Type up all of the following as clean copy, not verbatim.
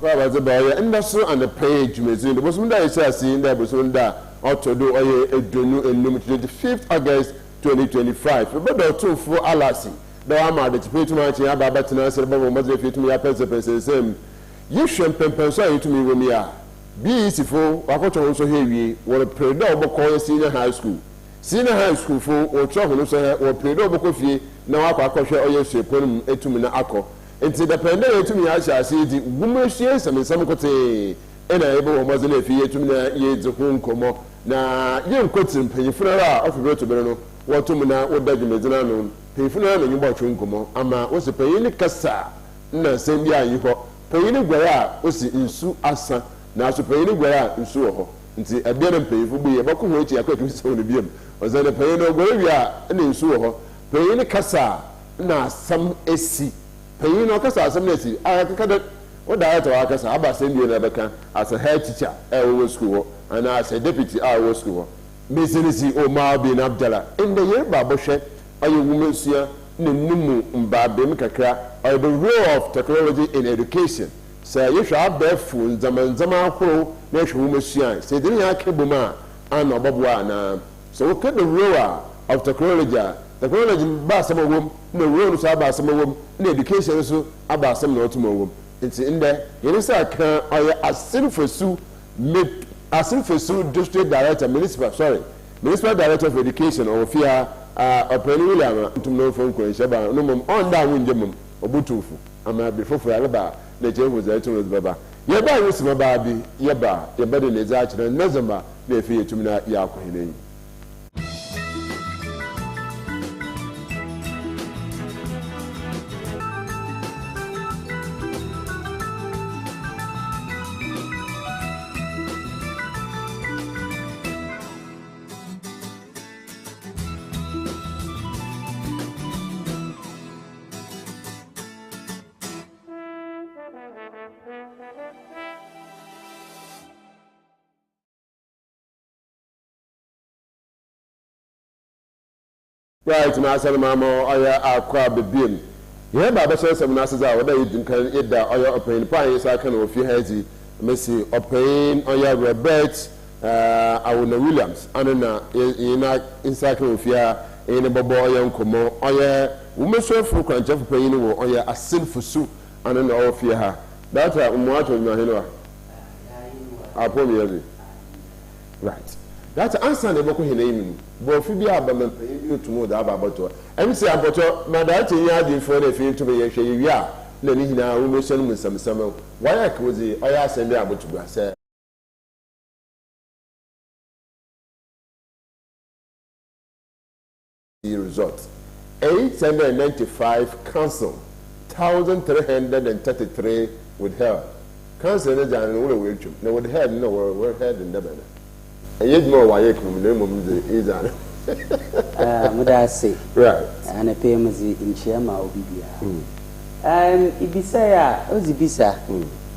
Kwa ba industry and the page mezin the bosum da isa si nda bosum da otodo oye edonu enum 25th August 2025 be do to fu alasi da wa ma de tipetu ma chi aba batena se babo maze fitu ya pense sem ye hwem pempenso ayetumi wo mi a bi sifo wakocho so hewie wo predo oboko senior high school fo wo tro hono so wo predo oboko fie na wakọ akọhwe oye sueponum etumi na akọ enti depende etumi ya hyase di gumahwie nsem kote ena ebe wo maze na fie etumi na ye dze ho nkomo na ye nkotim panyifura a ofibro to bere no wotum na wodadwumedzina no panyifura na nyimbo atwe nkomo ama wo se panyini kasa na nsem bi ayi ho panyini gwara a osi nsu asa na so panyini gwara a nsu wo ho nti ebia na panyifo bu ye bako ho echi akwa so ne biem ozane panyini gwara wi a na nsu wo ho panyini kasa na sam esi panyini kasa asam na esi akaka o director wa kasa aba sem bi na beka as a head teacher wo school and as a deputy wo school business o ma bi na abdala in the year ba bohwe ayi wumensia na numu mbabem kakra or the role of technology in education say you should have phone zaman akoro na hwe wumensia say dey ya keboma an obobwa na so what the role of technology ba sama wom na role so ba sama wom na education so aba sama na otumo wom nti inde yene say kan oye asinfosu district director municipal director of education or fear operating William ntum no phone ko nheba no mom on da wonje mom obutufu ama be fofo ya ba na je ho za etu baba ye ba wo sima ba bi ye ba ye ba de ne za akire nazamba na efi etum na ya akohene. Right, na asal mama oya akwa bebiem ye ba ba shem na aseza oda yidin kan ida oya open pan yesa kan ofi hazi Messi open oya Robert Awuna Williams anana ina inside kan ofi a ene bobo oya nkomo oya wumeso furu kwanche fu pan wo oya asinfusu anana ofi ha data umwato nyahenwa apom yezi right. That's answer the boko hene imi bo fi bi abamam yi tumu da ababoto MC aboto na da ti ya di fo na fi tumu ye hwe yi a na ni hina wo me sonu musamsam why akozi oya asende aboto gba se the result 895 cancel 1333 withheld cancel na jan no we twum na withheld no we head in the banner. Yes, more why you come in the Mudasi. Right. And a payment in Chema or Bibia. If you say, Ozibisa,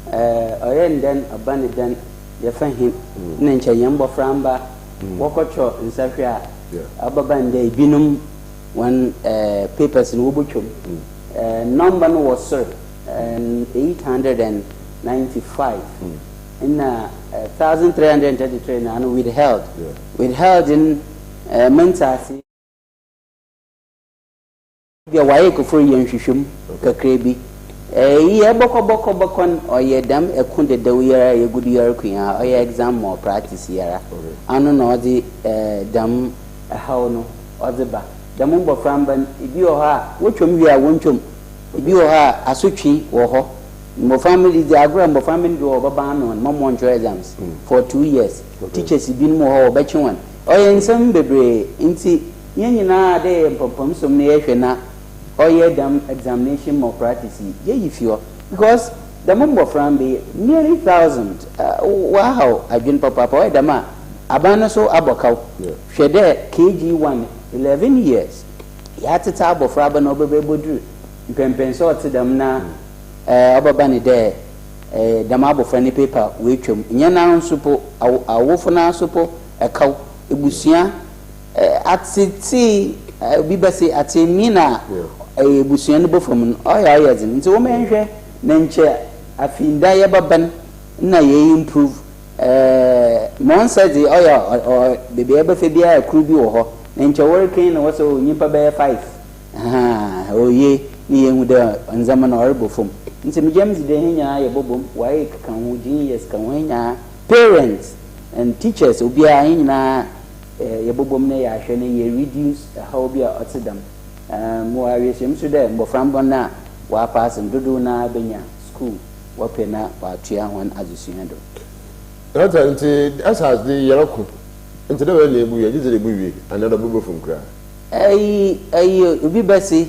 then abandoned, you find him, Nancha Yambo Framba, Wokocho, and Safia, Ababande, Binum, one papers in Ubuchum. Number was served, and 895. In 1,333 and withheld in Mentasi. The Waiko for Yanshum, Kakrebi. Ye boko or ye dam a kunde de year, a good year queen, or ye exam or practice year. I don't know the dam a how or the back. The mumbo framban, if you are, which we are wontum, if you are a suchi or ho. My family, the Agram, my family do over ban on Momon exams for 2 years. Teachers have been more better one. Oh, in some baby, inti, Yanina, they perform some nation, or ye damn examination more practice. Ye, if you because the number from be nearly 1,000. Wow, I've been papa, or Dama, Abanaso Abacau, Shede, KG1, 11 years. He had to tab of Raban over Baby. You can pencil to them now. Obabani there, Damabo friendly paper, which Yana Supo, a Wofana Supo, a cow, a Busia, at City, Bibasi, at Mina, a Busian Buffum, or Yazin, so mention, Nenche, afinda ye baban na ye improve mon said the or baby ebe fe bia akru bi wo ho na nche working na waso nyipa be 5 oye ni yenhu da nzama na orbo fom nti me james de henya ye bobom why kan hu genius kan henya parents and teachers obia henya ye bobom na ya hwe na ye reduce how bia otidam mo awie sem so de mboframbo na wa pass ndodo na benya school wa pena wa tua hon azusua do that nti as the yeroko nti de we le bu ye jizere bu wie another bobo from kra obi basi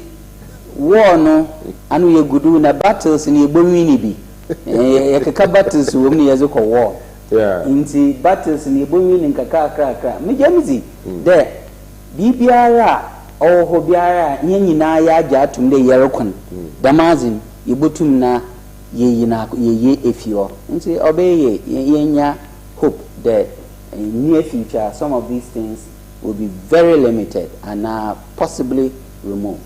war no anu ye gudu na battles ni egbomi ni bi ye keka battles wo ni yezo ko war nti battles ni egbomi ni kaka kra me jamizi de bibiara ho biara nyina ya ja atum de yerekon damazin yebotum na ye efio nti obeye yenya hope that in near future some of these things will be very limited and are possibly removed.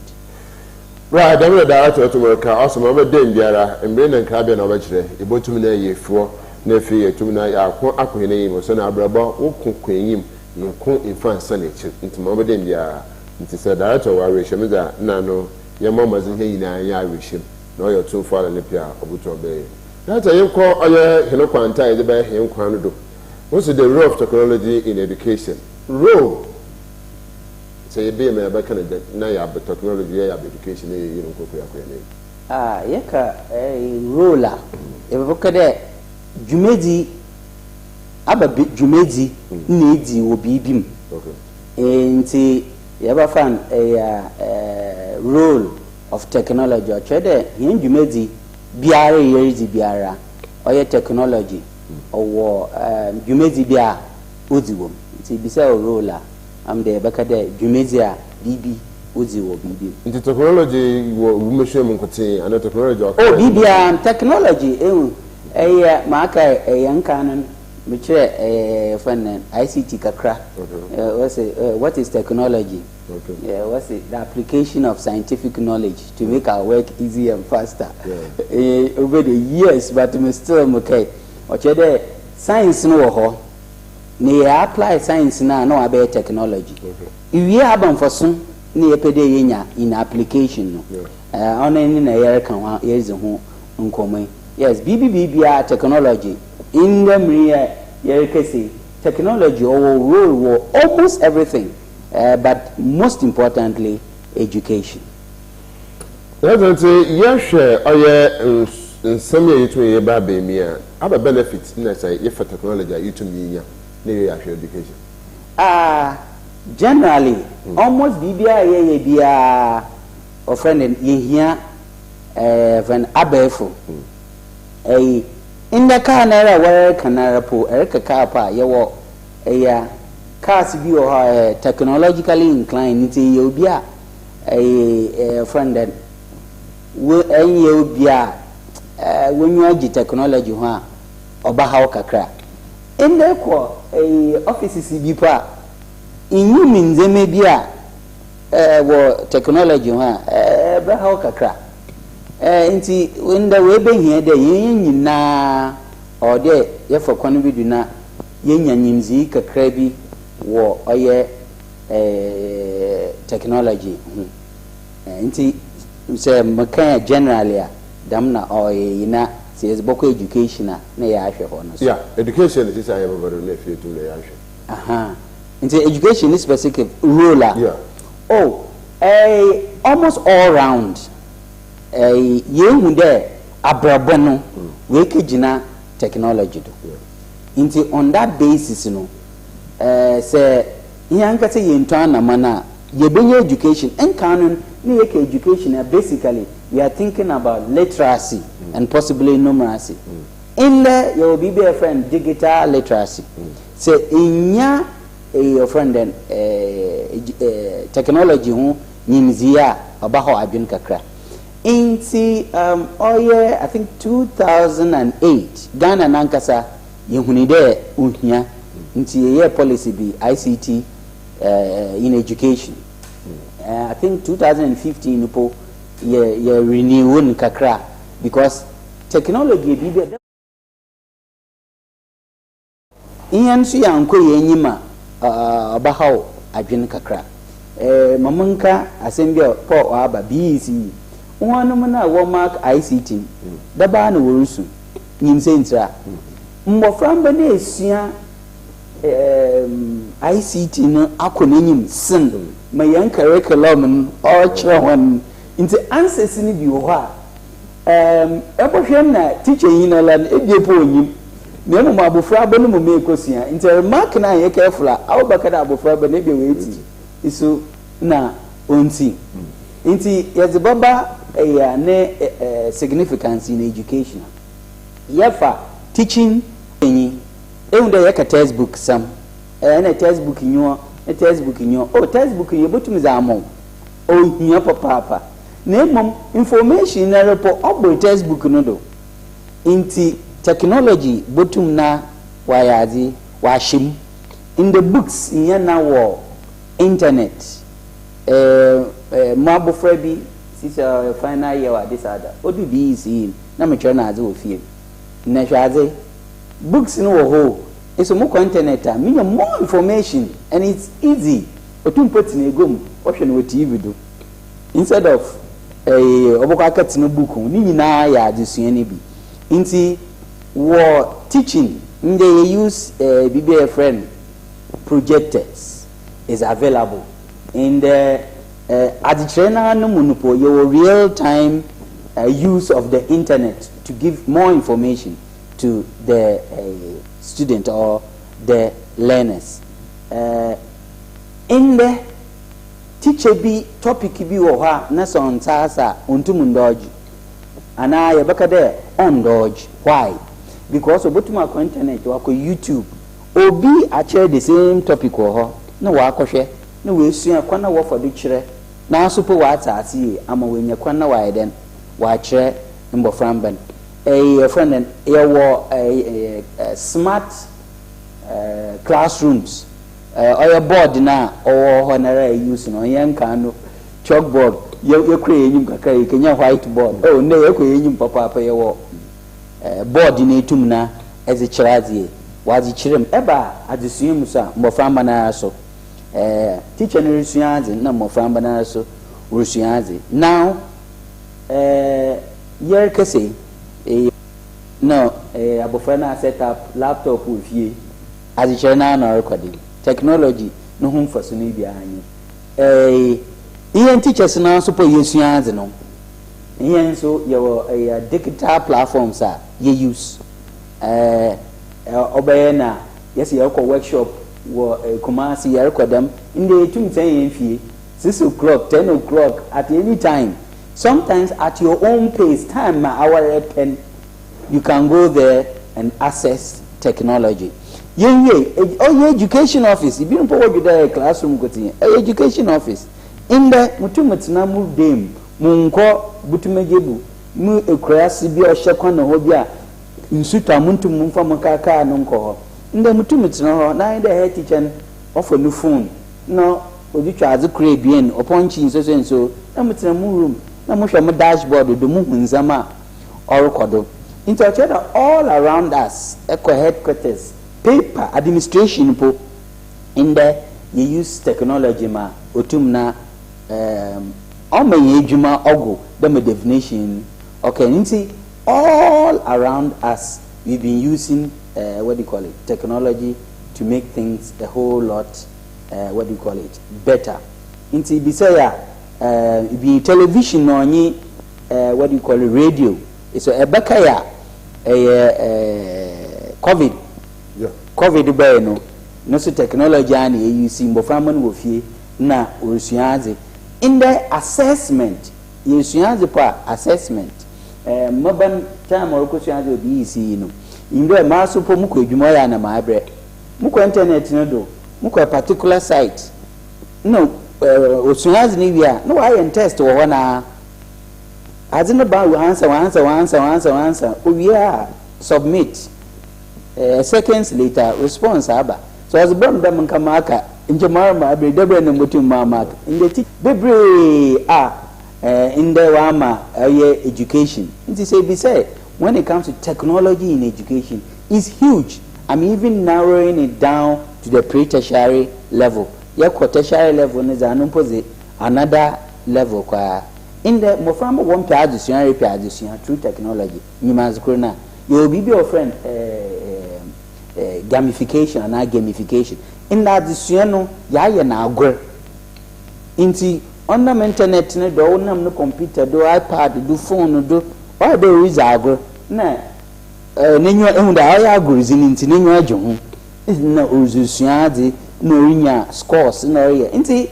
Right, I'm going to work out. Also, I'm a danger and bring and cabin over there. You bought to me a for nephew to me. I quote name or son of Brabo, who could him no quote in France Senate into Mama Danger. It is a director of Irish Nano, your mamma's in here in Irish. No, you're too far in the Pia of Bay. That's a young call a Hinoquanta is about him. Quando. What's the role of technology in education? Role. So you be a back Canada, now you have technology, you have education, you don't go for your yeka a roller. If you look at that, Jumedi, Abba Jumedi, needy will be beam. And see, you ever found a role of technology or trader, in Jumedi, Biara, Yerizi Biara, or your technology, or Jumedi Bia, Uziwum. See, beside a roller. I'm the back at the Jumezia BB Uzi or BB. Into technology, we machine and technology. Oh, BB technology. Marka a young canon, which a friend ICT Kakra. What is technology? What's it? The application of scientific knowledge to make our work easier and faster. Over the years, but we still okay. What you science no. Ni apply science na no abe technology. If you have for some ni epede yenya in application no. On any na yere kan years ho nkomai. Yes, BBBBA technology in the mriya yere kesi technology or role almost everything, but most importantly education. That's yes oye nsem ye yitu ye ba be mi a aba benefits na say if technology yitu mi education. Generally, almost BBA bia offended ye when abefo. In the car nara where canara po erika kapa yewo cars bi or technologically inclined nti ye obia friend we enye obia when you agi technology ho a oba ha kakra. In the offices bipa inyu minzeme bia wo technology ha bra ha kakra nti wenda we be hia de nyina o de ye for kwanu bi duna ye nyanyimzi kakra bi wo oye technology nti say maka generally damna o yina says boko education na ya ahwe ho no. Yeah, education is I have very left to the ahwe. Into education is specific ruler. Yeah. Oh, almost all round. Hu there abrabono we kejina technology do. Into on that basis say yanka say yentwana mana ye benye education and canon ni education basically we are thinking about literacy and possibly numeracy. In there, you will be a friend digital literacy. So, in your friend then technology, nimzia abaho abin kakra. In I think 2008, Ghana nankasa yehunide unhia into year policy be ICT in education. I think 2015 ye renewing kakra because technology bi be iyan su yanko yenyima obahaw adwen kakra mamanka asembia po aba BEC wonum na wo mark ICT daba na worusu nyimsentra mboframba na esua ICT no akonenyim sin ma yan curriculum all chewon into answers ni bi wo ha ebohwem na teacher yin na lan ebiepo onyim na mo abofraba no mo mekosua into mark na ye careful awbaka da abofraba na be weti iso na onti inti yeze baba ne significance in education yafa teaching enyi ehunda yaka textbook sam na textbook nyo o textbook ye botum za amon o hia papa na emom information na report obo textbook no do inti technology botum na wayazi washim in the books nyana wo internet mabo frebi sisa final year wa this other odu BEC na me try na aze ofie na hwaze books no wo ho eso mo ko internet a me more information and it's easy otum put na egom ohwe no TV do instead of oboko akati no book ni nyina ya adesua ni bi nti wo teaching they use BBA friend projectors is available in the adichena no munupo your real time use of the internet to give more information to the student or the learners in the teacher be topic bi wo ha na so ntasa ontum ndoji ana yebaka de on dodge why because obotuma ko internet wa ko YouTube obi a share the same topic wo ho na wa akohwe na we sua kwana wo fodo kire na so po wa atase ama wenya kwana wa eden wa kire mboframban friend wo smart classrooms oya board na owo honora use no yanka no chalkboard ye kure enyim kakra ye kenya whiteboard ne ye kure enyim papa ye wo board na etum na eze chirazie wazi chirem eba adisuim so mboframba na so teacher no resuaze na mboframba na so resuaze now yer kese no abofra na set up laptop with ye azichere na recording technology no hum for so ni bia anyi iyan teachers na so po yesuaze no iyan so your digital platforms are you use obey na yes you go workshop wo Kumasi you record them in the 2:10 fie 6 o'clock 10 o'clock at any time sometimes at your own pace time hour 10 you can go there and access technology your education office if you don't put the classroom go to education office in the mutumatina mu dem munko butumegebu mu ekrasi bi o hyekwa na ho bi a nsuta muntu mumfa makaka no nko ho nda mutumatina ho na the head teacher of a new phone no odi twaze kure bien oponchi so na mutina mu room na mo hwe mo dashboard do mu hunzama orekodo interchange all around us eco headquarters paper administration po in there you use technology ma otumna omenye adwuma ogo the definition okay nti all around us we've been using what do you call it technology to make things a whole lot what do you call it better nti bi say ya be television onyi what do you call it radio so ebeka ya covid by no so technology and you see mboframa no wofie na orusuaze in the assessment yesuaze pa assessment maban time orusuaze obi isi no inde ma so po muko adwuma ya na ma abre muko internet no do muko particular site no osuaze ni bia no wa test wo na azina ba answer we are submit seconds later response aba so as bram dem kama aka njemara ma abre debre na mutum mama ndeti bebre in the wama education nti say be say when it comes to technology in education is huge. I'm even narrowing it down to the pre-tertiary level. Yeah, tertiary level is another level. In the Moframa one piadisian through technology, you must grow now. You'll be your friend gamification and gamification. In that disiano, ya na agre. Inti on the internet, no computer, do iPad, do phone, do all the is agre. Na nenyo ehunda aya agrizin inti nenyo ajo na ozusuade no rinya scores no area. Inti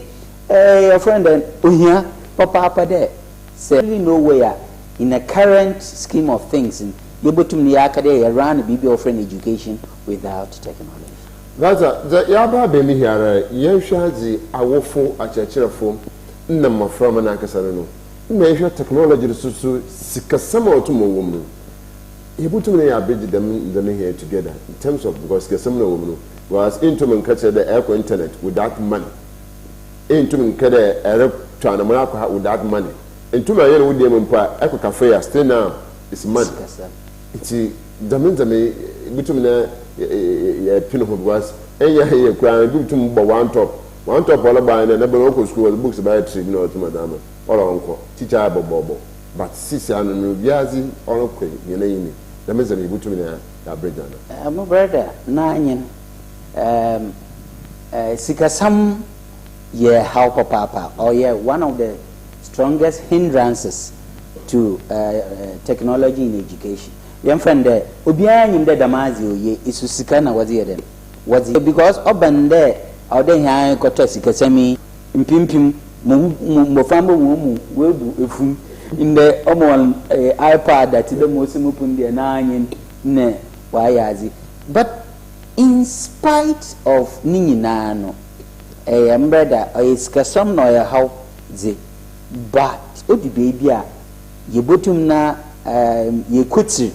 your friend ohia papa there. Say really nowhere in a current scheme of things in you botum ni akade run bibi offering education without technology. That's the yaba be me here yehwazi awofo achechirefo nnam from na akasare no mmehwa technology so sikasama otumo wom no ya bridge them here together in terms of because sikasama no wom no was into men catch the air internet without money into men kede ere twana mo akwa without money into my yen with them mpa eko cafe ya still now is money it's dame bitum na ya pino was enya here kwa bitum bo one top all by na be no school books by tribunal to madam all onko teacher bobo but sisi anu no biazi all kwen yena yini dame zame bitum na ya bridge na my brother na anyen sikasam yeah how papa or yeah one of the strongest hindrances to technology in education. Young friend, obiara nyim de damazi oye isu sika na wazi yeden. Wazi because oban there or den han koto sika semi mpimpim mo fambo mu webu efun in the omon iPad that the mosimu punde na anyin ne wayazi. But in spite of ninyina no brother sika some no ya how ze but odi baby a yebotum na yekutri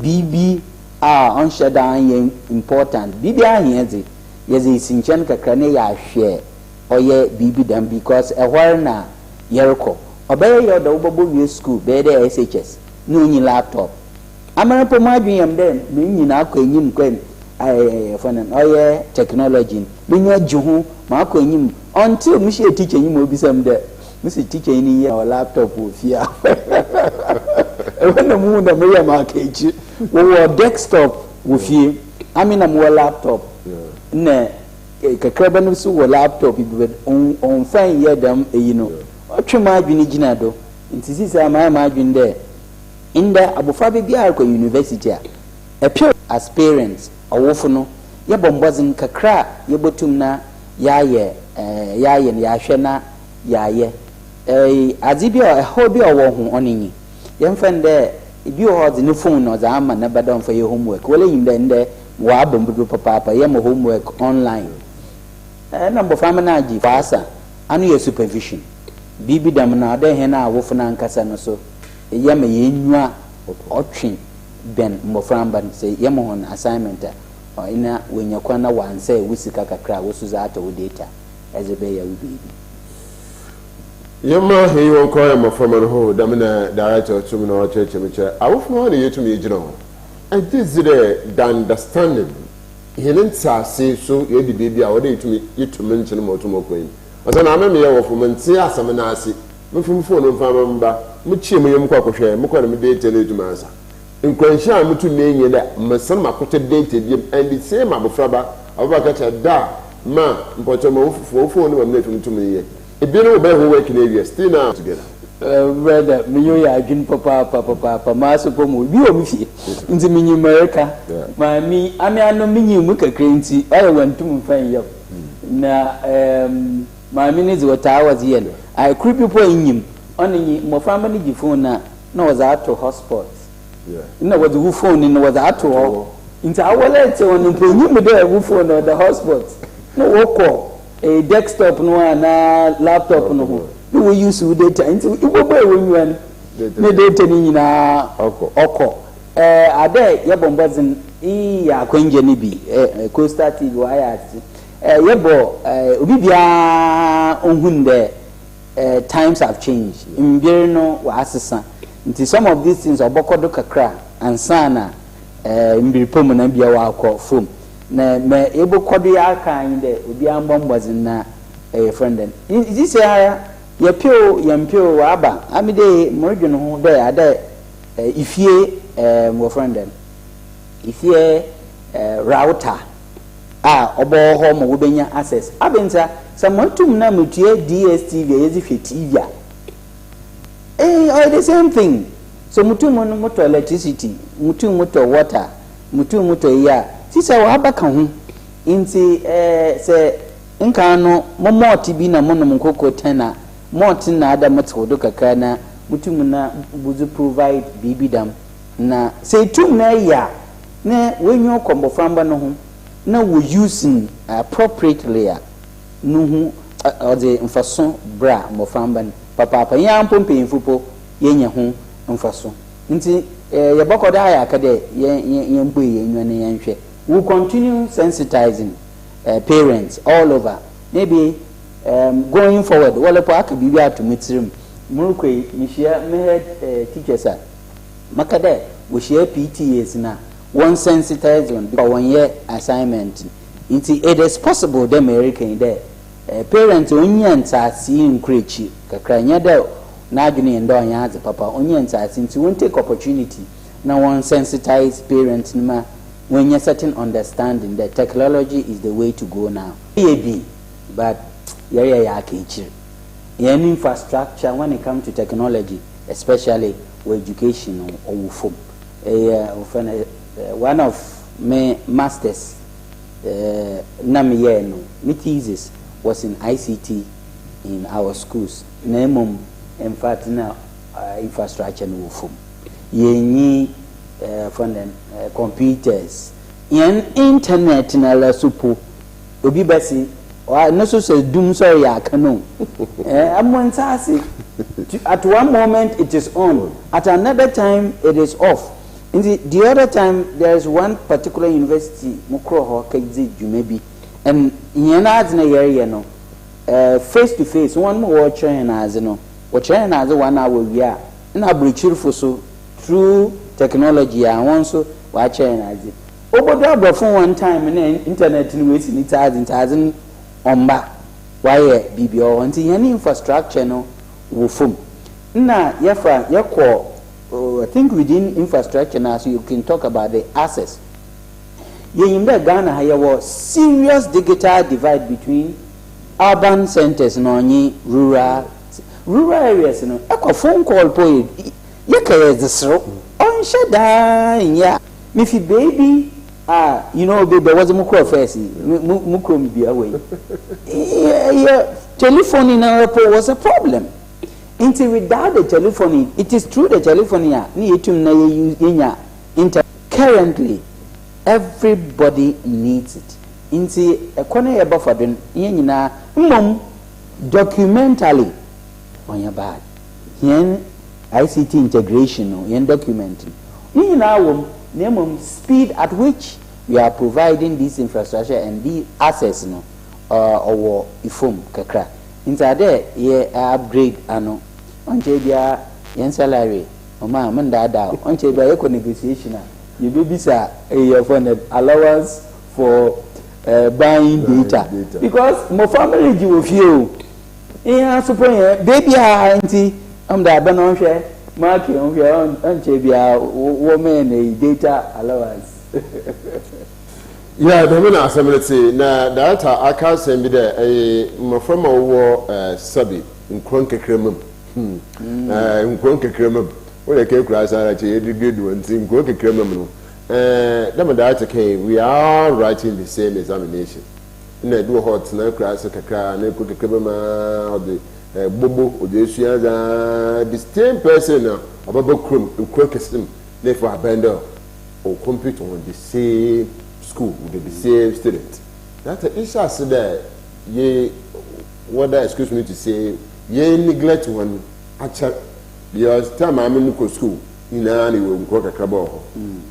bibi on shadan ye important bibi aheze yeze sinchen kakra ne ya hwe oye bibi dan because ehwar na yerko obey your do bobo we school be there SHS no nyi laptop amara po madwin yam den me nyina akwanyim kwen fonen oye technology me nya juhu ma akwanyim until me she teacher nyim obisam de Mr. Teacher in your laptop with fear. When the moon the Maria market, we were desktop with you. I mean, I'm a laptop. Ne, a carbon so laptop on fine year them, you know. What you might be Ginado. It is my margin there. In the Abufabi Biarco University, a pure as parents, a wofono, ya bombazin kakra, yabotumna, yaye, yayen, yashena, yaye. Azibia a hobby or one young friend there, if you hold the phone or the arm and never done for your homework, well, in the wabum papa, yam homework online. Number famanaji, fasa, and your supervision. Bibi damna, de hena, wofana, casano so, a yama yinua or train, ben moframban, say yamon assignment, or in a when your corner one say, Wisika crowd was out with data as a baby. Yama he won't call him from an hole, Damina director to me or church. I will find you to me, general. And this is the understanding. He didn't say so, you the baby, I would to me, you to mention more to more queen. As an army of women, see us some nasi, from phone and family, Muchi, Mukako share, Mukana date and to Massa. In Quensha, Mutu name that my son Makote dated him and the same Abufraba, Abaka da, ma, but I'm for phone and let him to me. If you know who working area, still now together. Brother, me ya gin papa, maso mu bi o mi fie. Nti me nyi America. Ma mi ami ano me nyi mu kakra nti, I want to mfan yam. Na ma mi ne zo ta was here. I creep people nyim. On nyi mo fama ni gi phone na was out to hotspot. Yeah. Na was the phone was out to ho. Nti awole te on mpo nyim dey wo phone or the hotspot. No wo call. A desktop no na laptop no we use data into we when you an data ni na oko ade ye bombazin ya kwenje ni bi Costa TV wire ye bo obi bia ohun de times have changed mbere no wa asesa nti some of these things obokodo kakra ansana mbiripom na bia wa akọ fom na me ebo kodo ya kan de obi ambombozin na friend den this ya pio wa aba amide modwene ho de ada ifie mo friend den ifie router obo ho mo wobenya access abenza samotum na mutie DSTV yezi TV all the same thing. So mutum moto electricity, mutum moto water, mutum moto ya. Sisa wa abaka ho. Inti se nka no momoti bi na mono mkoko tena. Moti na ada matodo kakra na mutum na buzu provide bibi dam. Na se tum na ya na wenyo kombo famba no ho na wo using appropriately ya. No ho ode mfaso bra mo famba papa ya mpompe mfupo yenye ho mfaso nti ye bokoda ya kade ye mbo ye nwane yanhwe we continue sensitizing parents all over maybe going forward wala po aka bibi atomitrim murukwe mishia me teachers makade we share PTAs na one sensitize on one year assignment nti it is possible the American there parents onyanta si encourage kakranya da na adwene ndo anya aze papa onyanta si nti won take opportunity na one sensitize parents nima when you certain understanding that technology is the way to go now but ya akechiri any infrastructure when it comes to technology especially with education or form one of my masters no me thesis was in ICT in our schools. Nemum, in fact, now infrastructure no form. Ye computers, yen internet na la supo. Obi basi, or no so say doom so ya kano. At one moment it is on, at another time it is off. In the other time there is one particular university, Mukroho Kegzi Jumebi. And yana na area no face to face one more watching as no watching as 1 hour we are na breachir for so through technology and one so watching as obodo abofo one time na internet ni we see it on ba why bibio until any infrastructure no wo form na yafa yakọ I think within infrastructure now so you can talk about the access. Yimbe Ghana have serious digital divide between urban centers and rural areas. No, a phone call point. You can the on shada ya. If baby baby was a mukro face. Mukro be away. Yeah, telephone in our was a problem. Until without the telephony, it is true the telephony internet currently. Everybody needs it. Inti ekone ye bufferden nyina documentally on your bad. Yen ICT integration no yen documenting. Nyina wom speed at which we are providing this infrastructure and the access no or ifom kakra. Inti there ye upgrade ano onche bia yen salary o ma manda da onche bia ye negotiation you baby sir your phone allowance for buying data because my family you feel suppose baby auntie da ba no hwe mark on hwe on chebia woman data allowance yeah the na assembly na data aka send there my from wo sabi nkron kekremam nkron kekremam we dey kura sara che grade 1 team go kekremam no them data we are writing the same examination na do hot na kura se kakra na ko kekremam the bobo odesua the same person ababa krom nkron kesem na for abandon or compete on the same school with the same student. That's an issue so that ye whether excuse me to say ye neglect one actually because time I'm in school in any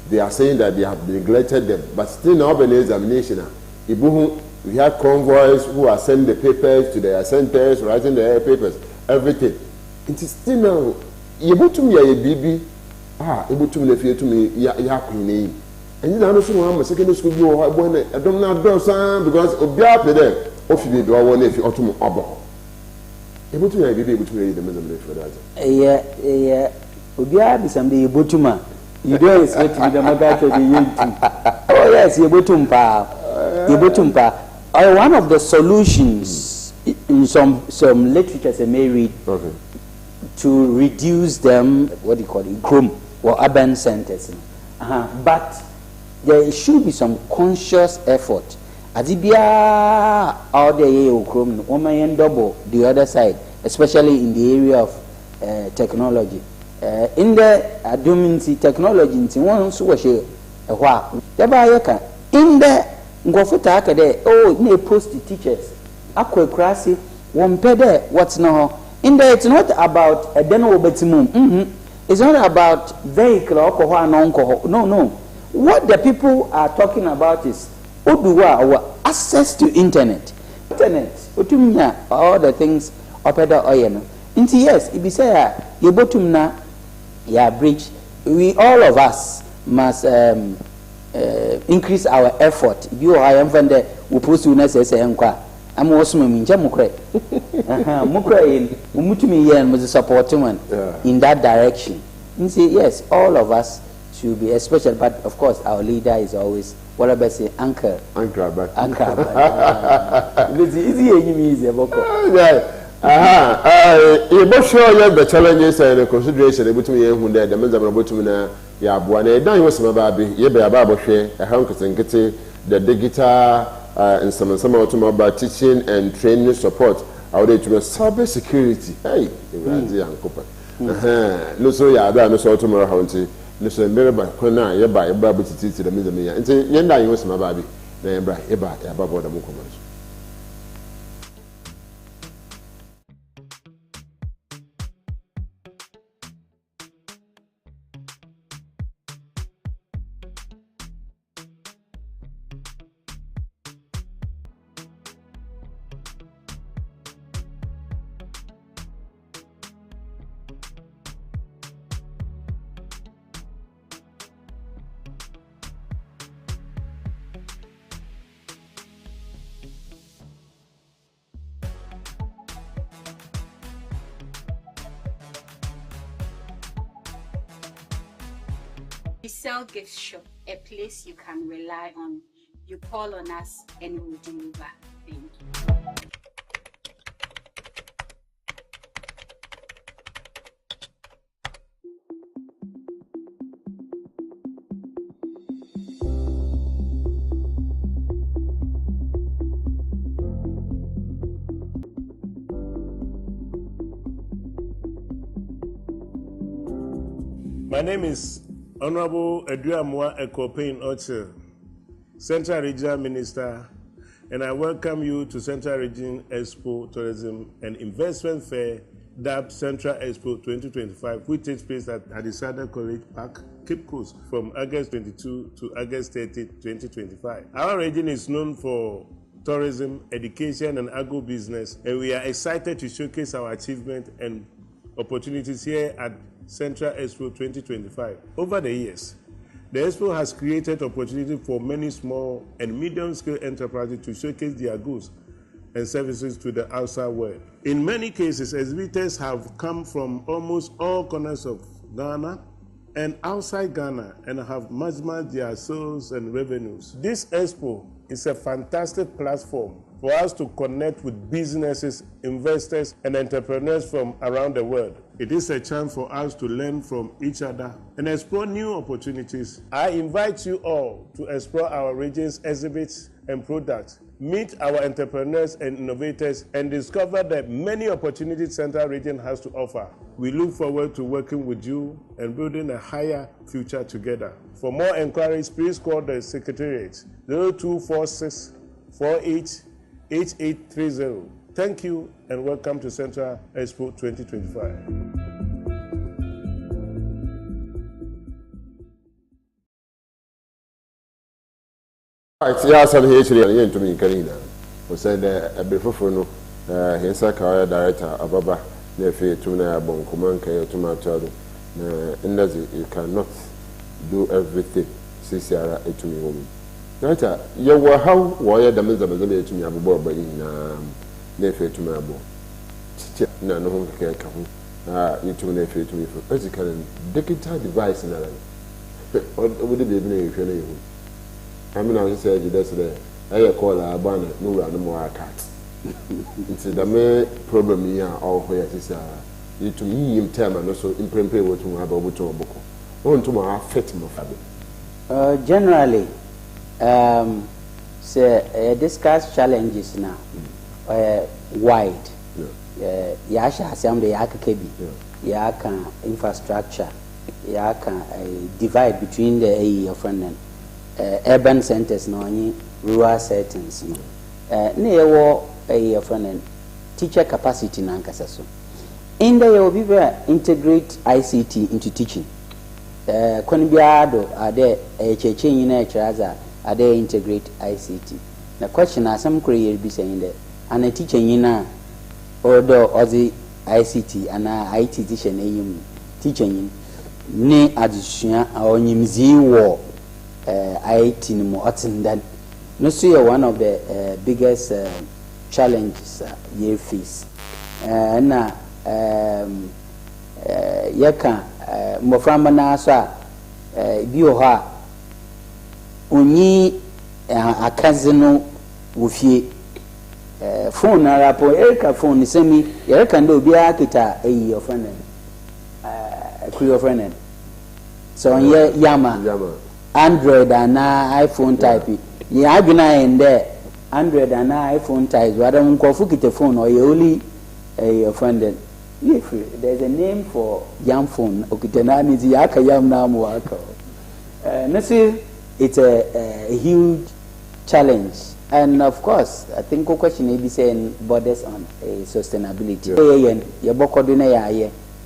they are saying that they have neglected them, but still now an examination. We have convoys who are sending the papers to their centers, writing their papers, everything. It is still now you go to me a baby ebutum na fie tumi ya kwini enyi na no so mo am secondary school bi wo bo na edom na do san because obia pe dem ofi bi do wo na fi otum obo ebutum ya bi ebutum ya dem na me for that obia bi some dey ebotuma you don't expect to be the mother to the unity. Oh yes, ebotum pa one of the solutions in some literatures I may read to reduce them, what do you call it, chrome or urban centers. But there should be some conscious effort. Adibia out there chrome, woman double the other side, especially in the area of technology. In the dominant technology, in one so she a while. In the Ngofuta Akade, oh, may post the teachers. Akwe Krasi, one pede, what's no. In there, it's not about a deno betimum. It's not about vehicle or no. What the people are talking about is our access to internet. Internet, utumia, all the things opeda oyeno. Inti yes, it be say yebotumna ya bridge. We all of us must increase our effort. You I am from the post to say enqua. I'm also minja mukre. Mukre in umutumi yen was supporting one in that direction. You see, yes, all of us should be especially, but of course our leader is always what I say anchor. It's easy you both show you the challenges and consideration able to me who there the men's about to me ya buane dan was my baby ye be aba share a hank and get the digital and some about teaching and training support out there to cyber security hey no so ya da no so tomorrow haunty no so mere ba kona ye ba titi the men's me ya nti ye dan was my baby na ye bra ye ba ya ba boda mu commerce. We sell gift shop, a place you can rely on. You call on us and we'll deliver. Thank you. My name is Honorable Eduamwa Ekopein Oche, Central Regional Minister, and I welcome you to Central Region Expo Tourism and Investment Fair, dubbed Central Expo 2025, which takes place at Adisada College Park, Cape Coast, from August 22 to August 30, 2025. Our region is known for tourism, education, and agro-business, and we are excited to showcase our achievements and opportunities here at Central Expo 2025. Over the years, the Expo has created opportunity for many small and medium-scale enterprises to showcase their goods and services to the outside world. In many cases, exhibitors have come from almost all corners of Ghana and outside Ghana and have maximized their sales and revenues. This Expo is a fantastic platform for us to connect with businesses, investors, and entrepreneurs from around the world. It is a chance for us to learn from each other and explore new opportunities. I invite you all to explore our region's exhibits and products, meet our entrepreneurs and innovators, and discover the many opportunities Central Region has to offer. We look forward to working with you and building a higher future together. For more inquiries, please call the Secretariat 0246 48 8830. Thank you and welcome to Central Expo 2025. Yes, I'm here today to me, Karina. We said a before no, he's a career director, Ababa, Nefe, Tuna, Bonkuman, Tomato, You cannot do everything. Sisiara etumi woman. Nata ye wo how wo ye da menza menza etumi abobo bari na efe etumi abo. Chiche na no ho keke ka ho. Etumi na efe etumi fo. Basically digital device na la. Wo de be na ehwe na yehu. Ami na say je that's there. Aye call abana no wura no mo aka. Nti da me problem yi a all ho ya sisiara. Etumi yim time no so imprempe wo tu aba oboto oboko. Won to mo affect mo fabe. Generally, discuss challenges now. Wide. Yasha some the yakakebi. Yaka infrastructure. Yaka divide between the urban centers no rural settings. Near teacher capacity na so. In the year we integrate ICT into teaching. Kwani biado ade cheche nyina etraza ade integrate ICT. The question asam kure be saying there and a teacher nyina odo ozi ICT ana IT teacher na yim teacher nyin ni adusua onyimzi wo IT ni mo otindan no so one of the biggest challenges you face na yaka moframba na so bi o ha onyi akazino wofie phone na rapo erika phone semi yerika ndo obi akita eyi of friend your friend so ye yama Android and iPhone type ya adwuna ende Android and iPhone type wada nkofu kite phone or you only your friend. If there's a name for yam phone, okitenani zi aka yam na mu aka. It's a huge challenge, and of course, I think the question may be saying borders on sustainability.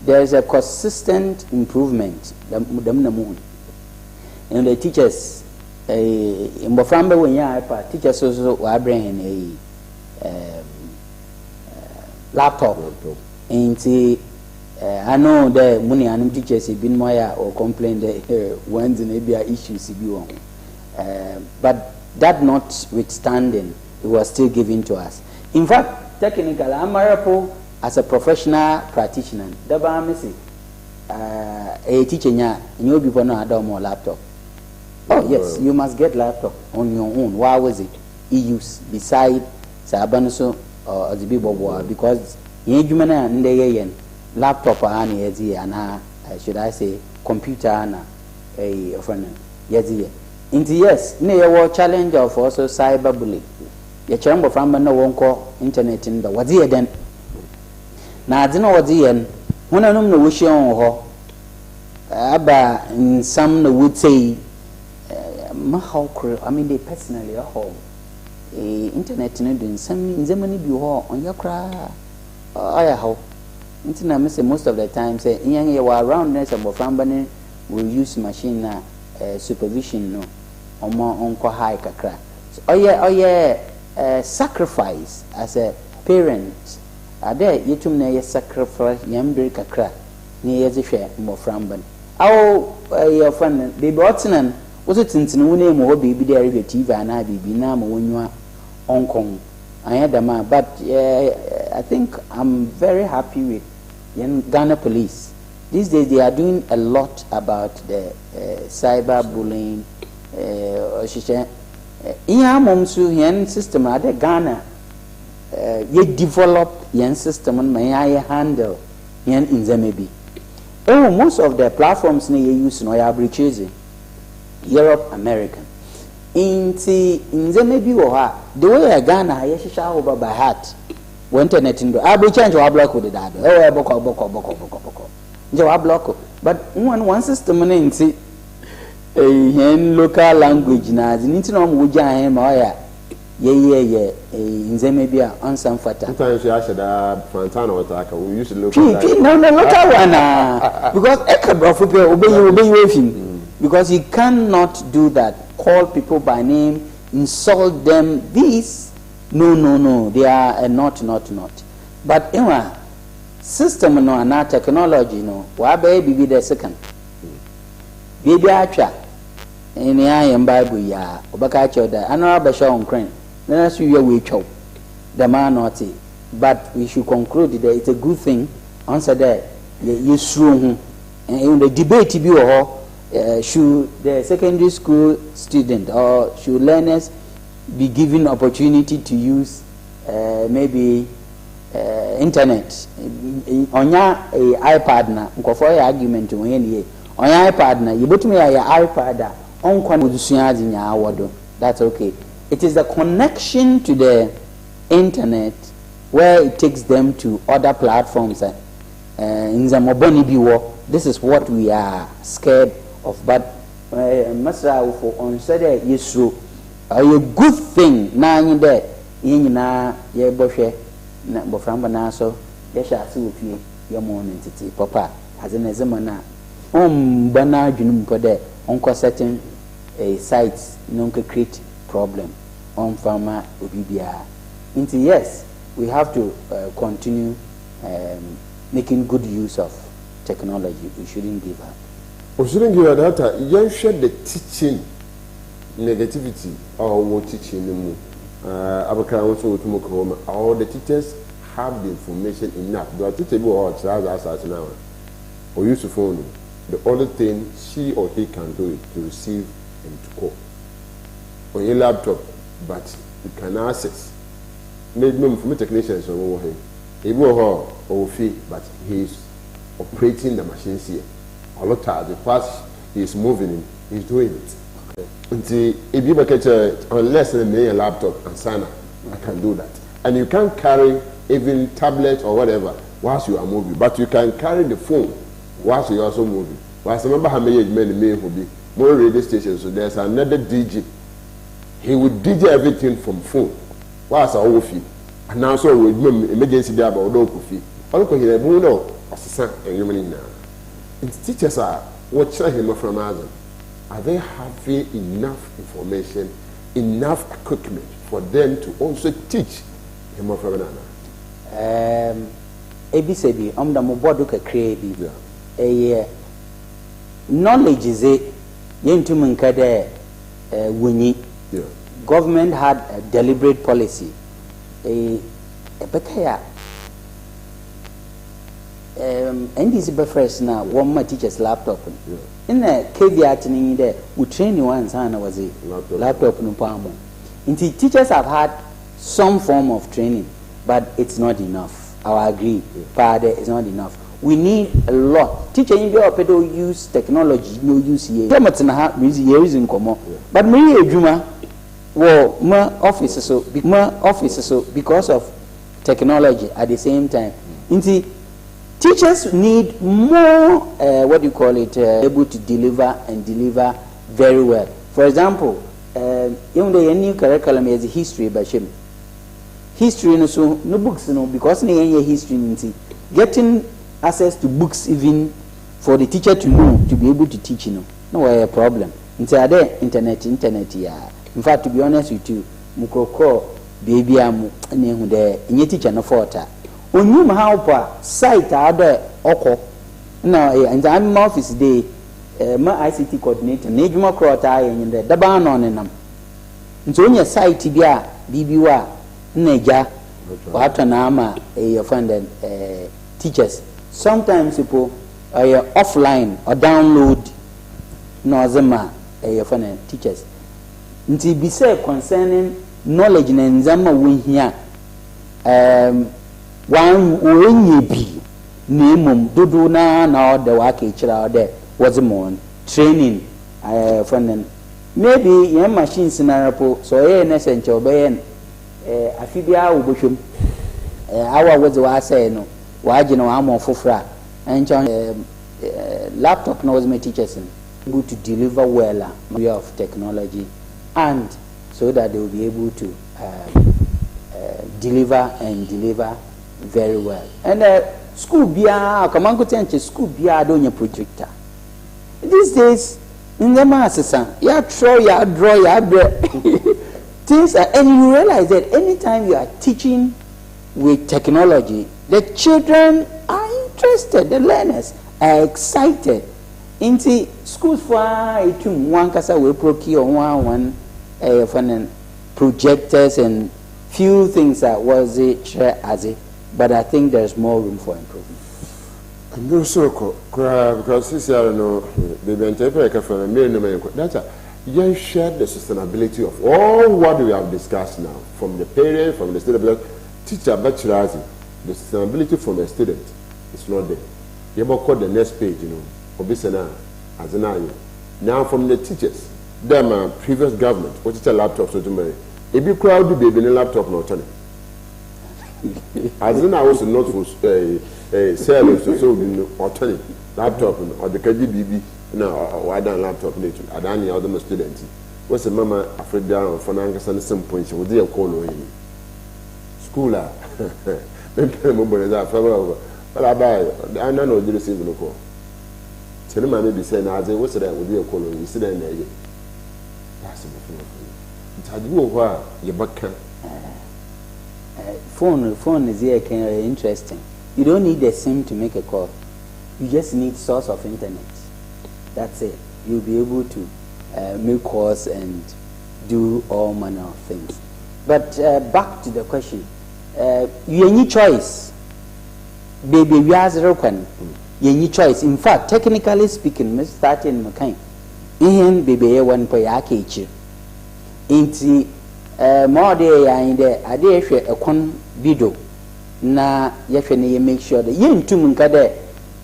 There's a consistent improvement. And the teachers, in Bofambe when you teachers also are bringing a laptop. Inti I know the money and teachers have been more or complain that one's in maybe issues but that notwithstanding, it was still given to us. In fact, technically, I'm as a professional practitioner. A teacher, you people know I don't more laptop. Oh yes, you must get laptop on your own. Why was it? Use beside Sabanuso or the Bibo because Yejumana and laptop and should I say computer and a friend. Yes, near challenge of also cyberbullying. Your chamber from no one call internet in the what's here then. Now I don't know what's here. When I know wish on her, in some would say, I mean, they personally are home. Internet in some in the money be on your cry. How internet most of the time say you are around next of family will use machine supervision no or more on high kakra. So sacrifice as a parent are there you to me sacrifice yambre kakra near the share more famban. Your friend they brought in was it in no name or baby there TV and I be now when you are Hong Kong. I had a man, but I think I'm very happy with Ghana police. These days they are doing a lot about the cyberbullying. Yen system at Ghana. You develop yen system and may I handle yen in them maybe. Oh, most of the platforms they use no are purchasing Europe, American. In the maybe the way I Ghana, I over by heart. When internet in the I will change our block with that. Oh, boko. But one system in local language now, the internet would him or yeah. In the maybe on some fata. Sometimes you ask that Fantana or Taka, we used to look no, local one. Because Eka obey with him. Because you cannot do that. Call people by name, insult them. These, no. They are not. But system no na technology no wa be bibi the second bibi atwa eni ayem bible ya obaka cha da ana ba sha on kran na so ye we twa the man not but we should conclude that it's a good thing answer that you sure in the debate bi should the secondary school student or should learners be given opportunity to use maybe internet onya iPad na nkofo ya argument won ye onya iPad na yebotumi ya iPad a onkwa modusua nya awodo. That's okay. It is the connection to the internet where it takes them to other platforms in the mobile biwo. This is what we are scared of, but masra for on said yesu a good thing na nyi de nyina ye bohwe na boframba na so ye sha se ofie ye mo ntiti papa azena zemana bana adwunum ko de onko setting a site no create problem on farmer obibia. Into yes, we have to continue making good use of technology. We shouldn't give up. We shouldn't give up that. You share the teaching negativity or what teaching. All the teachers have the information enough. The teacher will now or use the phone. The only thing she or he can do is to receive and to call on your laptop, but you can access. Maybe from technicians over him. He will or fee, but he is operating the machines here. A lot of the parts he is moving, he's doing it. Okay. Until if you catch unless a laptop and sign up, I can do that. And you can't carry even tablet or whatever whilst you are moving, but you can carry the phone whilst you are also moving. Whilst I remember how many men will be more radio stations, so there's another DJ. He would DJ everything from phone. Whilst I overfeed. And now so with emergency there about no fee. All can hear no assistant and human now. Its teachers are watching him from Adam. Are they having enough information, enough equipment for them to also teach him from Anna? ABCB, the mobile create a knowledge is a yentuman kade winnie. Government had a deliberate policy. A bekaya and this is first now one my teacher's laptop in the caveat in there we train you once and was a laptop no palm. Indeed, teachers have had some form of training, but it's not enough. I agree. But it's not enough. We need a lot. Teacher in your pedo use technology, no use here. Using common, but me Juma. Well, my office so because of technology at the same time. Indeed, teachers need more able to deliver very well. For example, even the new curriculum is history by Shem. History no books because no history getting access to books even for the teacher to know to be able to teach no a problem. Instead there internet yeah. In fact, to be honest with you, mukoko baby amu nehu de nye teacher no forta. Onyum how pa site ade oko. Na in the office day my ICT coordinator na edwuma krota yen de daba no nenam. Nso onye site bia bibi wa na ja wato na ama your friend teachers. Sometimes people are offline or download no zema your friend teachers. Nti be say concerning knowledge na nzama we hia wan onye bi na mum dodo na ode wa ka kira ode was more training from maybe your machines na repo so ye na senche obeyen afibia obotwem awa was wa say no wa agi no am ofofra and laptop no was my teachers able to deliver well way of technology and so that they will be able to deliver very well. And school bia kamango tenche school bia don't projector. These days in the masses ya draw things are, and you realize that anytime you are teaching with technology, the children are interested, the learners are excited. Into schools for one kasa we procure one projectors and few things that was it as it, but I think there's more room for improvement. I'm not so because this year no the interpreter from that's you share the sustainability of all what we have discussed now, from the parent, from the student, teacher, bachelor, the sustainability from the student is not there. You have call the next page, Obisana, as an eye. Now from the teachers, them previous government, what is a laptop so to marry. If you crowd the baby in a laptop, not turning. As in I was not for sales, so or turning laptop or the KGBB. No, I don't laptop later. I don't need other students. What's the mama afraid down for Nangas and some point? She would dear call in schooler. But I buy, I know the receiver no call. Tell him I may be saying, I was that would be a call on you sit there. That's a before. It's had you over your back. Phone is here, interesting. You don't need a SIM to make a call. You just need source of internet. That's it. You'll be able to make calls and do all manner of things. But back to the question, you any choice. Baby, we are zero can. You any choice. In fact, technically speaking, Mr. Starting McCain, in baby one poyake. Inti more day in there, I dare a con video. Na yefene make sure that you into munkade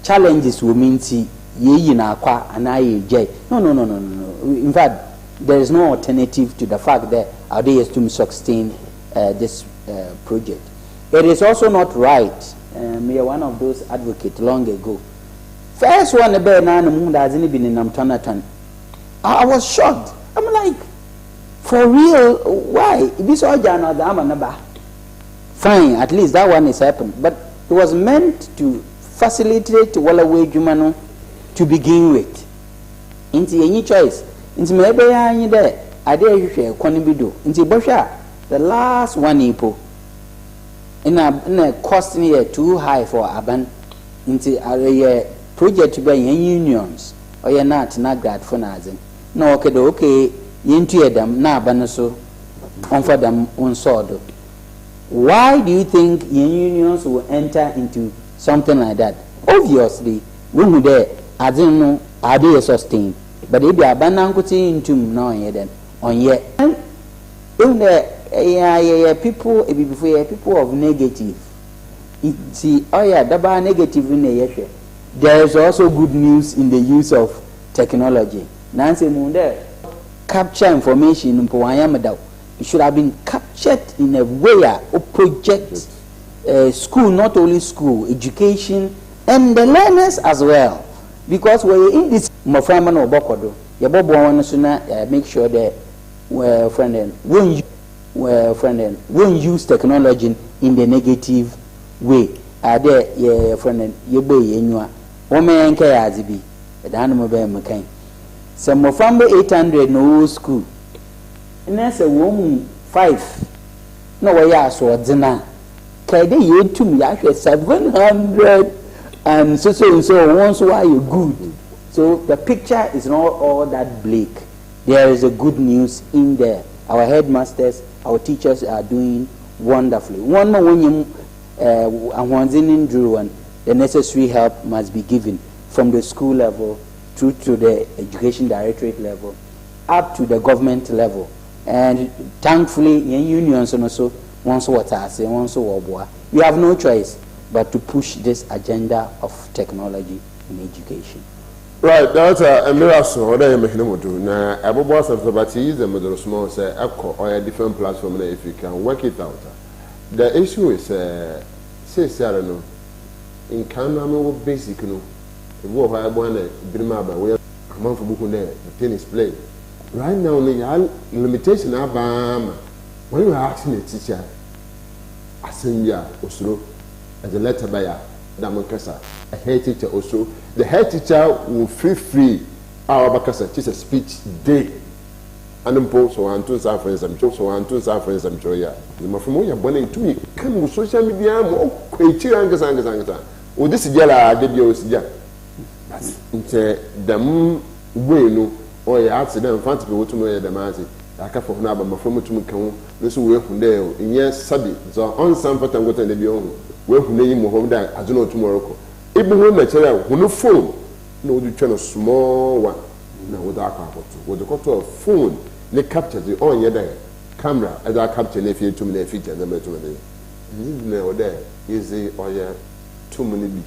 challenges will mean see. Ye na kwa anaye jay. No. In fact, there is no alternative to the fact that our day is to sustain this project. It is also not right. Me one of those advocates long ago. First one about na munda hasn't been in Namtana. I was shocked. I'm like, for real? Why? This all jana the amanaba. Fine, at least that one is happened. But it was meant to facilitate wala way jumano to begin with. Into any choice. Into maybe I there. I dare share Quanibido. Into Bosha, the last one ipo. In a cost near too high for Aban. Into a project to be unions. Or you're not grad for Nazin. No, okay, into them, na banaso, on for them on sword. Why do you think unions will enter into something like that? Obviously, when we there, I don't know, are they sustained? But if you are banankuti into now, then on yet, in the people, before people of negative, see, oh yeah, double negative in the there is also good news in the use of technology. Nancy Munde capture information in Poayamada. It should have been captured in a way of project school, not only school, education, and the learners as well. Because we're in this Moframan or Bokodo, you make sure that won't use technology in the negative way. Are there, yeah, friend, you boy, and woman can be the animal bear McCain. Some Moframba 800 no school. And that's a woman 5. No way, I saw dinner. Kade you to me actually 700 and so once why you good. So the picture is not all that bleak. There is a good news in there. Our headmasters, our teachers are doing wonderfully. One more when you the necessary help must be given from the school level through to the education directorate level up to the government level. And thankfully, in unions and also once what I say, once we have no choice but to push this agenda of technology in education. Right, that's a miracle. What I make no do now. Abu boss of the parties and middle small say echo or a different platform if you can work it out. The issue is say Sarah no in Canada basic no. The war I want to bring my way. I'm on for book there. The tennis play. Right now, the limitation of when you are asking a teacher, I send you also as a letter buyer, Damakasa, a head teacher also. The head teacher will feel free. Our Bakasa teach a speech day. And impose so on to suffer some jokes, so on to suffer some joy. The Mafamoya Bonnie to me come with social media, more criteria and o de sigala de bia o sigya nte dam we no o ya accident fanti be wotu no ye dem ase aka fo na ba mafo mutum kan no so we hu de o nye sabi so on sam patan gotan de bia o we hu ne yi mo hom da azu no tomorrow ko ibu hu na chere hu no phone na o du twa no small one na wo da aka akoto wo de koto phone ne capture the on ye da camera as I capture ne fi tum na feature na metum ne ni na o da is o ye tum ne bi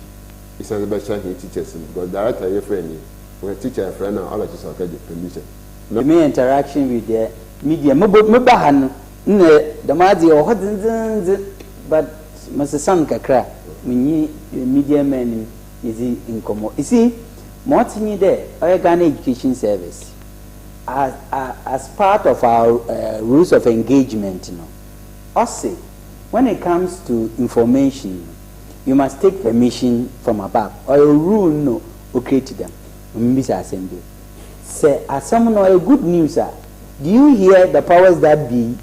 isa the best teachers because director your friend we teacher friend now all of us okay permission no me interaction with the media me ba han ne da mazi o hodin but must san kakra me media men is in komo you see what you there Ghana Education Service as part of our rules of engagement, you know, also when it comes to information, you must take permission from above, or a rule no okay to them. Assembly. Say, as someone or a good news, do you hear the powers that be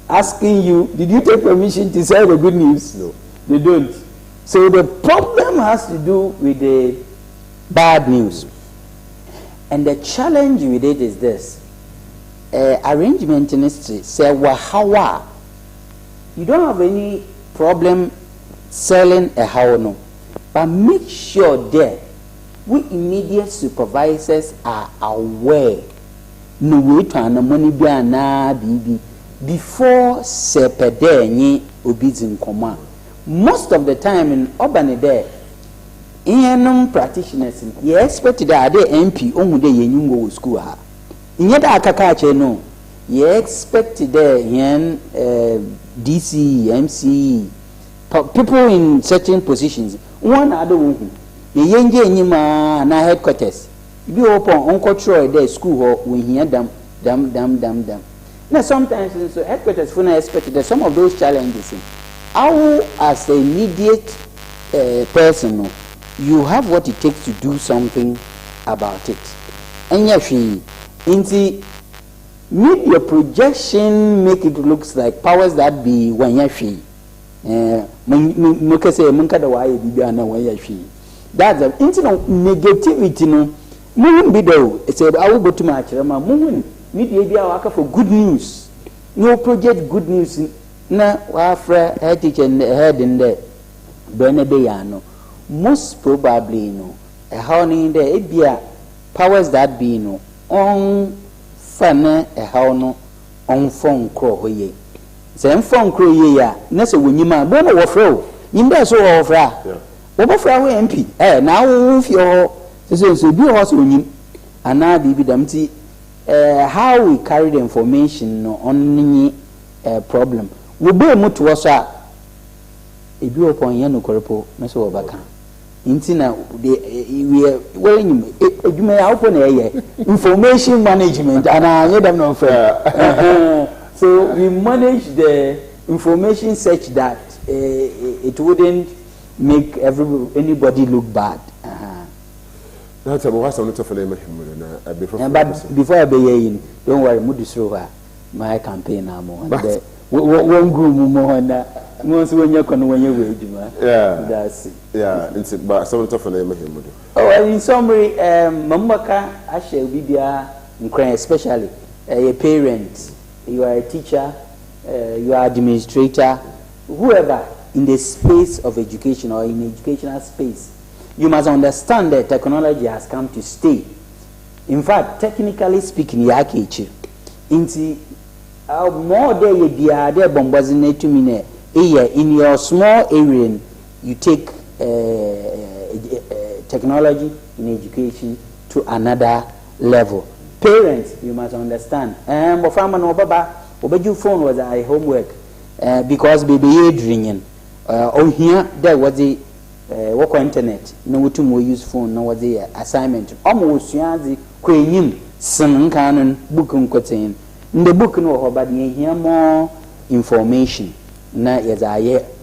asking you, did you take permission to say the good news? No, they don't. So the problem has to do with the bad news. And the challenge with it is this. Arrangement industry say wahawa. You don't have any problem selling a how no. But make sure that we immediate supervisors are aware no way to an money be na bibi before sepede nyi obi in command. Most of the time in urban there Ianum practitioners, you expect that the MP only day you go school. In yet Akakache, no, you expect there in DC, MC, people in certain positions. One other woman, the young Nima and headquarters. You open Uncle Troy their school or when he had them. Now, sometimes, so headquarters for expect that some of those challenges, how as the immediate person, you have what it takes to do something about it. And yes, into media projection make it looks like powers that be when yashi. That's the internet negativity. No, moving video. It said I will go to my chairman. Moving media be our for good news. No project good news. Na wafra head teacher head in there. Benebeyano. Most probably, no, a honey in the Abia powers that be no on fana a hono on phone crow ye. Same phone crow ye ya, Nessa when you man, don't know fro. In there so offer. Overflow MP. Now if your so be horse when you and now be dumpty how we carry the information on any problem. We be able to was a be upon Yano Corpo, Meso Baka. Intina we are well you may open information management and I need them no fair. So we manage the information such that it wouldn't make anybody look bad. That's a was on for before I be don't worry, Moody through my campaign now more. One group more once when you're when you will, that's it. Yeah, it's about some tough name. Oh, in summary, Mamaka, I shall be there, especially a parent, you are a teacher, you are administrator, whoever in the space of education or in educational space, you must understand that technology has come to stay. In fact, technically speaking, more there bombazine to me. In your small area, you take technology in education to another level. Parents, you must understand. My family no baba, your phone was a homework because baby drinking. On here there was the work on internet. No to more use phone. No was the assignment. Almost the queen some canon book on contain. In the book no about here more information. Na yes,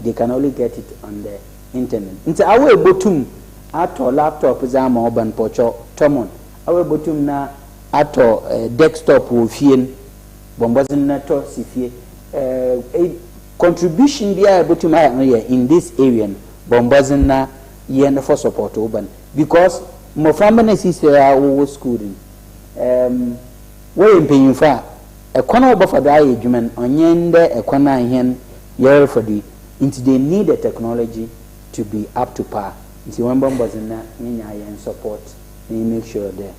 they can only get it on the internet. Into our bottom, ato laptop is a urban pocho, tomon. Our bottom na ato desktop wofien, bombazin nato sifie. A contribution be a bottom in this area, bombazin na yen for support oban because mo from na sisi wo school we paying for e kwana obafa do aye adwuman onye nde e kwana hen yer for the into they need the technology to be up to par. Nti when bombers na nya yen support we make sure the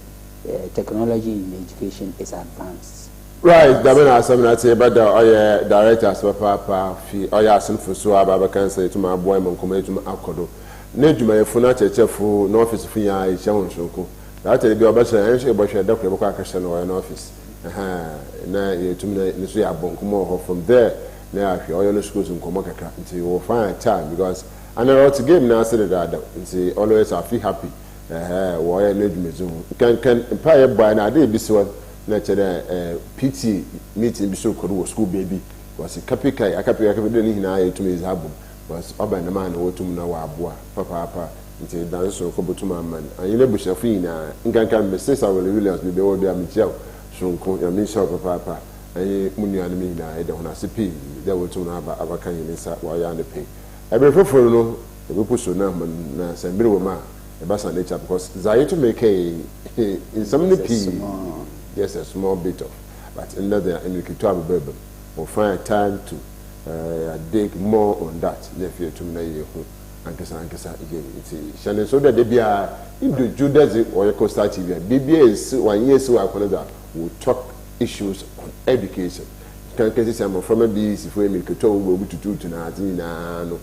technology in education is advanced. Right, da bena asem na te ba da oye directors papa fi oye asen fu so aba kan say to ma boy mon koma etum akodo na edwuma yefu na chechefo na office fu ya ehia wonshoko da tele bi obasha en hwe bohwe da kure bokwa akahye no na office na yetum na so ya bonkomo ho from there na ahwe oye no schools nkomo kaka nti we find time because and I to game na say that nti always I feel happy wo oye na edwuma zu kan pa ye boy na dey bi so na chere PT meeting bi so kodo school baby was kapika akapika de ni hina yetum izabum was oba na man wotum na wa aboa papa nti dan so ko botum amman ayile bushafu ina nkankan Mrs. Williams bi be wo do amichia so nko ya mi sha papa ayi munua na mi hina de hona sepi de wotum na abakan yin sa wa ya ne pe ebe foforo no ebe puso na man na sembere wo ma e ba sa nature because zayetu make in some yes, a small bit of, but in the Baby, we'll find time to dig more on that. Nephew to me, Ankasa again. It's Shannon so that they be into Judas or Costa TV. BBS 1 year so I will talk issues on education. Can say I'm from a BC if we make a toll will be to do tonight. No,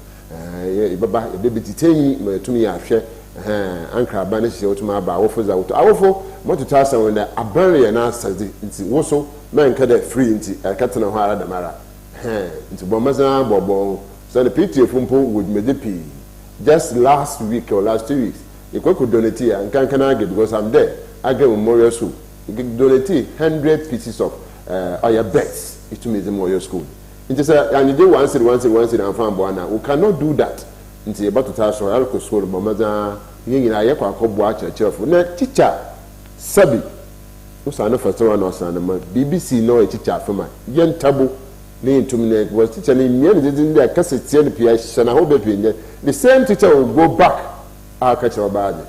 Baba, a baby to me, I share. Ankara banish you to my bar offers out. Awful, what to tell someone that a barrier and answer into also man can free into a catana hara the mara. Into Bomazan Bobo, so the PT from Pool with Medipi. Just last week or last 2 weeks, you could donate and can I get because I'm there. I get Memorial School. You can donate 100 pieces of your bets to me the Memorial School. It is and you do once and found one. We cannot do that. Nti about to tell so I could swallow mamaza yina ye kwa akobwa chechefo na teacher sabi usana first one osana ma BBC no e teacher afema ye ntabo na entum na was teacher na nyen didin dey cassette ye pia shana ho be pia the same teacher will go back aka chewa baade